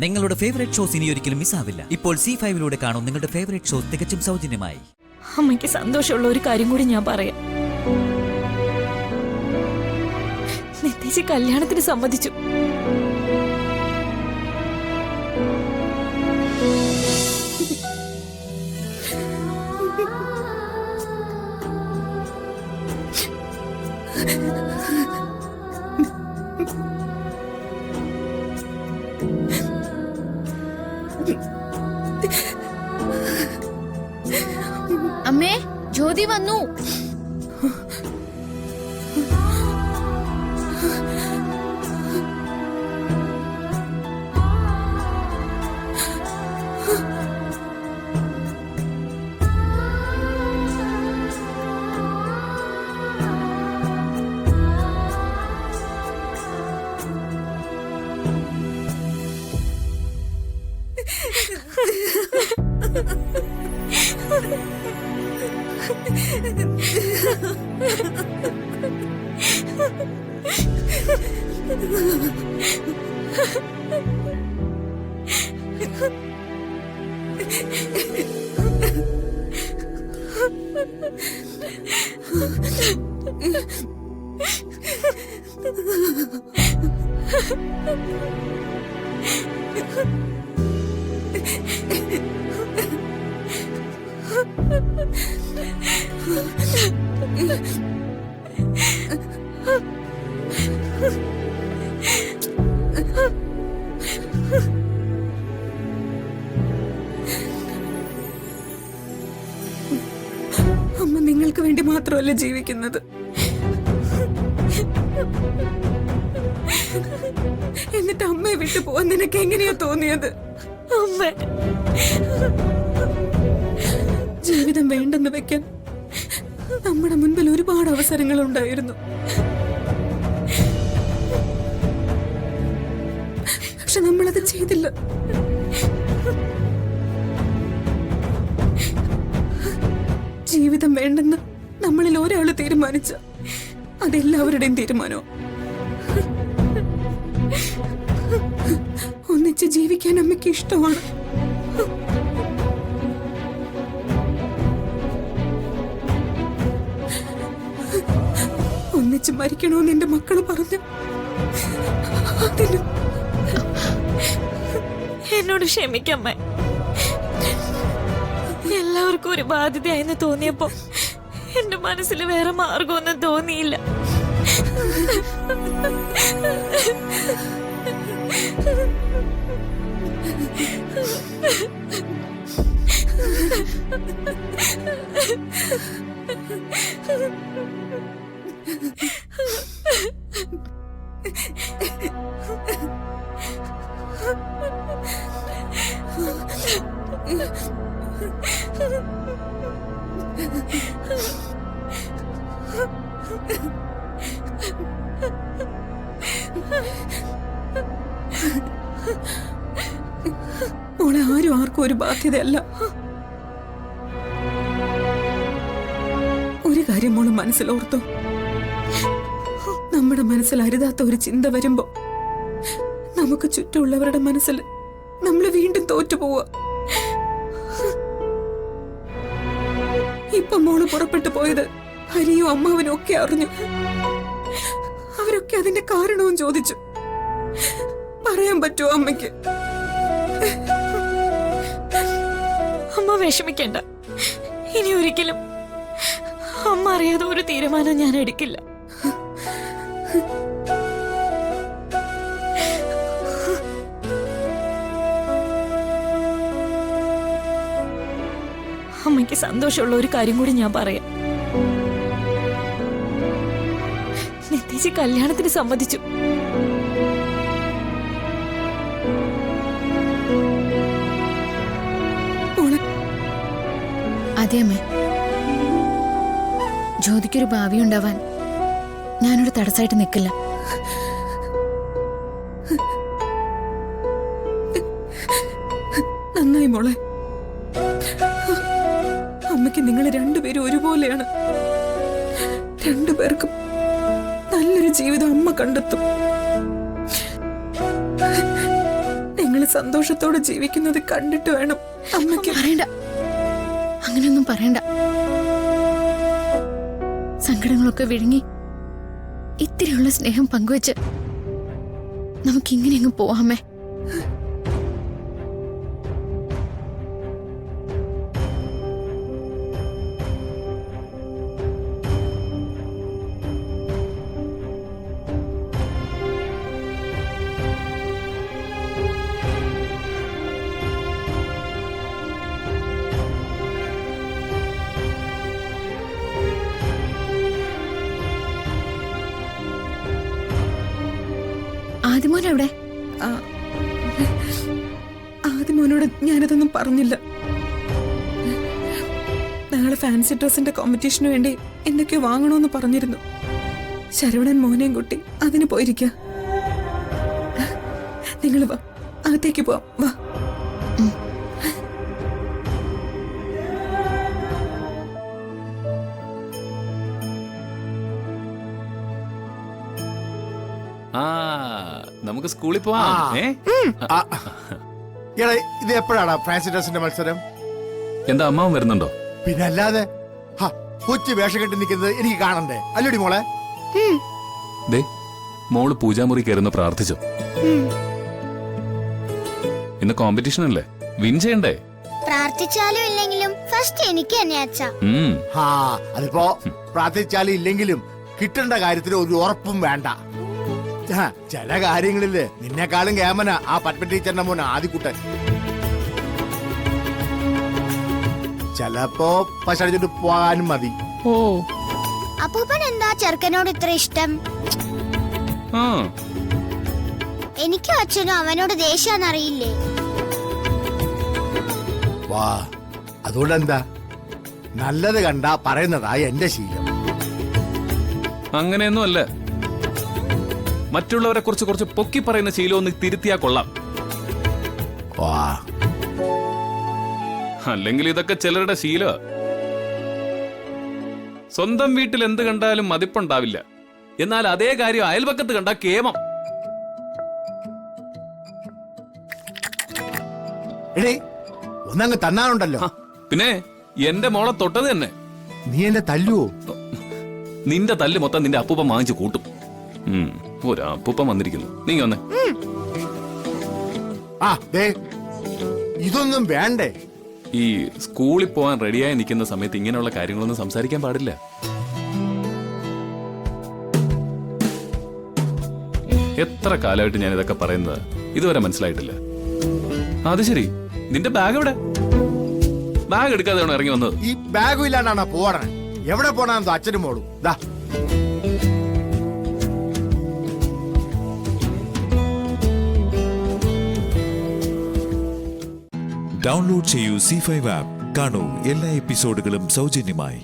നിങ്ങളുടെ favourite shows ഇനി ഒരിക്കലും മിസ്സാവില്ല. ഇപ്പോൾ C5 കാണും നിങ്ങളുടെ ഫേവറേറ്റ് ഷോസ് തികച്ചും സൗജന്യമായി. അമ്മയ്ക്ക് സന്തോഷമുള്ള ഒരു കാര്യം കൂടി ഞാൻ പറയാം. നിതേശ് കല്യാണത്തിന് സമ്മതിച്ചു. അമ്മേ, ജ്യോതി വന്നു. അമ്മ നിങ്ങൾക്ക് വേണ്ടി മാത്രമല്ല ജീവിക്കുന്നത്. എന്നിട്ട് അമ്മയെ വിട്ടു പോവാൻ നിനക്ക് എങ്ങനെയാ തോന്നിയത്? അമ്മ ജീവിതം വേണ്ടെന്ന് വെക്കാൻ നമ്മുടെ മുൻപിൽ ഒരുപാട് അവസരങ്ങൾ ഉണ്ടായിരുന്നു. പക്ഷെ നമ്മളത് ചെയ്തില്ല. ജീവിതം വേണ്ടെന്ന് നമ്മളിൽ ഒരാള് തീരുമാനിച്ച അതെല്ലാവരുടെയും തീരുമാനവും. ഒന്നിച്ച് ജീവിക്കാൻ അമ്മയ്ക്ക് ഇഷ്ടമാണ്. ഒന്നിച്ച് മരിക്കണമെന്ന് എന്റെ മക്കള് പറഞ്ഞു. എന്നോട് ക്ഷമിക്കമ്മേ. എല്ലാവർക്കും ഒരു ബാധ്യതയായെന്ന് തോന്നിയപ്പോ എന്റെ മനസ്സിൽ വേറെ മാർഗമൊന്നും തോന്നിയില്ല. മോളെ, ആരും ആർക്കും ഒരു ബാധ്യതയല്ല. ഒരു കാര്യം മോള് മനസ്സിലോർത്തു. നമ്മുടെ മനസ്സിൽ അരുതാത്ത ഒരു ചിന്ത വരുമ്പോ നമുക്ക് ചുറ്റുമുള്ളവരുടെ മനസ്സിൽ നമ്മൾ വീണ്ടും തോറ്റുപോവുക. ഇപ്പൊ മോള് പുറപ്പെട്ടു പോയത് ഹരിയും അമ്മാവനും ഒക്കെ അറിഞ്ഞു. അവരൊക്കെ അതിന്റെ കാരണവും ചോദിച്ചു. പറയാൻ പറ്റുമോ അമ്മയ്ക്ക്? അമ്മ വിഷമിക്കണ്ട. ഇനി ഒരിക്കലും അമ്മ അറിയാതെ ഒരു തീരുമാനം ഞാൻ എടുക്കില്ല. അമ്മയ്ക്ക് സന്തോഷമുള്ള ഒരു കാര്യം കൂടി ഞാൻ പറയാം. നിതേശ് കല്യാണത്തിന് സമ്മതിച്ചു. അതെ അമ്മേ, ജ്യോതിക്കൊരു ഭാവി ഉണ്ടാവാൻ ഞാനൊരു തടസ്സമായിട്ട് നിൽക്കില്ല. നന്നായി മോളെ. അമ്മയ്ക്ക് നിങ്ങൾ രണ്ടുപേരും ഒരുപോലെയാണ്. രണ്ടുപേർക്കും നല്ലൊരു ജീവിതം അമ്മ കണ്ടെത്തും. നിങ്ങൾ സന്തോഷത്തോടെ ജീവിക്കുന്നത് കണ്ടിട്ട് വേണം അമ്മയ്ക്ക്. പറയണ്ട, അങ്ങനെയൊന്നും പറയണ്ട. സങ്കടങ്ങളൊക്കെ വിഴുങ്ങി ഇത്തിരിയുള്ള സ്നേഹം പങ്കുവെച്ച് നമുക്കിങ്ങനെയങ്ങ് പോവാമേ. ആദ്യമോൻ എവിടെ? ആദ്യമോനോട് ഞാനതൊന്നും പറഞ്ഞില്ല. നാളെ ഫാൻസി ഡ്രസ്സിന്റെ കോമ്പറ്റീഷന് വേണ്ടി എന്തൊക്കെയോ വാങ്ങണമെന്ന് പറഞ്ഞിരുന്നു. ശരവണൻ മോനെയും കുട്ടി അതിന് പോയിരിക്ക. നിങ്ങൾ വാ, അകത്തേക്ക് പോവാം. വാ. നമുക്ക് സ്കൂളിൽ പോവാം. ഇത് എപ്പോഴാണ് ഫാൻസി ഡ്രസ്സിന്റെ മത്സരം? എന്താ അമ്മാവൻ വരുന്നുണ്ടോ? പിന്നെ അല്ലാതെ കൊച്ചു വേഷം കെട്ടി നിൽക്കുന്നത് എനിക്ക് കാണണ്ടേ? അല്ലടി മോളെ. ദേ മോള് പൂജാമുറി കയറുന്ന പ്രാർത്ഥിച്ചോ? ഇന്ന് കോമ്പറ്റീഷൻ അല്ലേ, വിൻ ചെയ്യണ്ടേ? പ്രാർത്ഥിച്ചാലും ഇല്ലെങ്കിലും ഫസ്റ്റ് എനിക്ക് തന്നെ അച്ഛാ. അതിപ്പോ പ്രാർത്ഥിച്ചാലും ഇല്ലെങ്കിലും കിട്ടേണ്ട കാര്യത്തിൽ ഒരു ഉറപ്പും വേണ്ട. ചില കാര്യങ്ങളില് നിന്നെക്കാളും കേമന ആ പത്മ ടീച്ചറിന്റെ മോൻ ആദിക്കുട്ടൻ. ചിലപ്പോ പശടിച്ചിട്ട് പോകാനും മതി. അപ്പൂപ്പൻ എന്താ ചെറുക്കനോട് ഇത്ര ഇഷ്ടം? എനിക്കും അച്ഛനും അവനോട് ദേഷ്യാന്നറിയില്ലേ? വാ, അതുകൊണ്ടെന്താ, നല്ലത് കണ്ടാ പറയുന്നതാ എന്റെ ശീലം. അങ്ങനെയൊന്നും അല്ല, മറ്റുള്ളവരെ കുറിച്ച് കുറച്ച് പൊക്കി പറയുന്ന ശീലം ഒന്ന് തിരുത്തിയാ കൊള്ളാം. അല്ലെങ്കിൽ ഇതൊക്കെ ചിലരുടെ ശീല. സ്വന്തം വീട്ടിൽ എന്ത് കണ്ടാലും മതിപ്പുണ്ടാവില്ല, എന്നാൽ അതേ കാര്യം അയൽപക്കത്ത് കണ്ടാ കേമം. എടേ ഒന്നങ്ങ് തന്നാനുണ്ടല്ലോ. പിന്നെ എന്റെ മോളെ തൊട്ടത് തന്നെ. നീ എന്നെ തല്ലുവോ? നിന്റെ തല്ല് മൊത്തം നിന്റെ അപ്പൂപ്പൻ വാങ്ങിച്ചു കൂട്ടും. ഒരപ്പൂപ്പൻ വന്നിരിക്കുന്നു, നീ വന്നേ. ഇതൊന്നും വേണ്ടേ? ഈ സ്കൂളിൽ പോകാൻ റെഡിയായി നിൽക്കുന്ന സമയത്ത് ഇങ്ങനെയുള്ള കാര്യങ്ങളൊന്നും സംസാരിക്കാൻ പാടില്ല. എത്ര കാലമായിട്ട് ഞാൻ ഇതൊക്കെ പറയുന്നത് ഇതുവരെ മനസ്സിലായിട്ടില്ല. അത് ശരി, നിന്റെ ബാഗ് എവിടെ? ബാഗ് എടുക്കാതെയാണോ ഇറങ്ങി വന്നത്? ഈ ബാഗും ഇല്ലാണ്ടാണോ പോടണേ? എവിടെ പോണെന്നോ അച്ഛനും മോളും. ഡൗൺലോഡ് ചെയ്യൂ C5 ആപ്പ്. കാണൂ എല്ലാ എപ്പിസോഡുകളും സൗജന്യമായി.